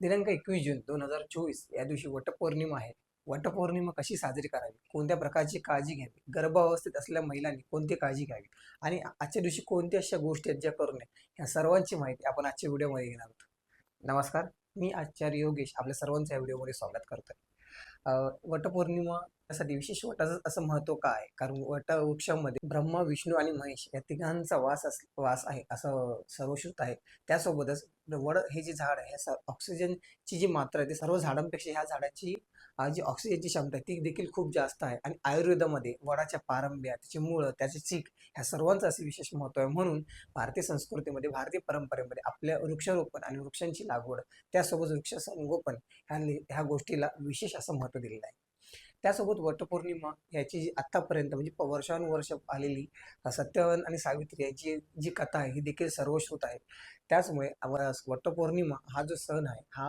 दिनांक 21 जून 2024 या दिवशी वटपौर्णिमा आहे. वटपौर्णिमा कशी साजरी करावी, कोणत्या प्रकारची काळजी घ्यावी, गर्भावस्थेत असलेल्या महिलांनी कोणती काळजी घ्यावी आणि आजच्या दिवशी कोणत्या अशा गोष्टी आहेत ज्या करू नये, ह्या सर्वांची माहिती आपण आजच्या व्हिडिओमध्ये घेणार आहोत. नमस्कार, मी आचार्य योगेश आपल्या सर्वांचं या व्हिडिओमध्ये स्वागत करतोय. वटपौर्णिमा यासाठी विशेष वटाचं असं महत्त्व का आहे? कारण वटवृक्षामध्ये ब्रह्मा, विष्णू आणि महेश या तिघांचा वास आहे असं सर्वश्रुत आहे. त्यासोबतच वड हे जे झाड आहे, ऑक्सिजनची जी मात्रा आहे ती सर्व झाडांपेक्षा ह्या झाडाची जी ऑक्सिजनची क्षमता आहे ती देखील खूप जास्त आहे. आणि आयुर्वेदामध्ये वडाच्या पारंब्या, त्याची मुळं, त्याचे चीक ह्या सर्वांचं असे विशेष महत्त्व आहे. म्हणून भारतीय संस्कृतीमध्ये, भारतीय परंपरेमध्ये आपल्या वृक्षारोपण आणि वृक्षांची लागवड, त्यासोबत वृक्ष संगोपन ह्या गोष्टीला विशेष असं महत्त्व दिलेलं आहे. त्यासोबत वटपौर्णिमा याची जी आत्तापर्यंत म्हणजे वर्षानुवर्ष आलेली सत्यवान आणि सावित्री याची जी कथा आहे ही देखील सर्वश्रुत आहे. त्याचमुळे वटपौर्णिमा हा जो सण आहे हा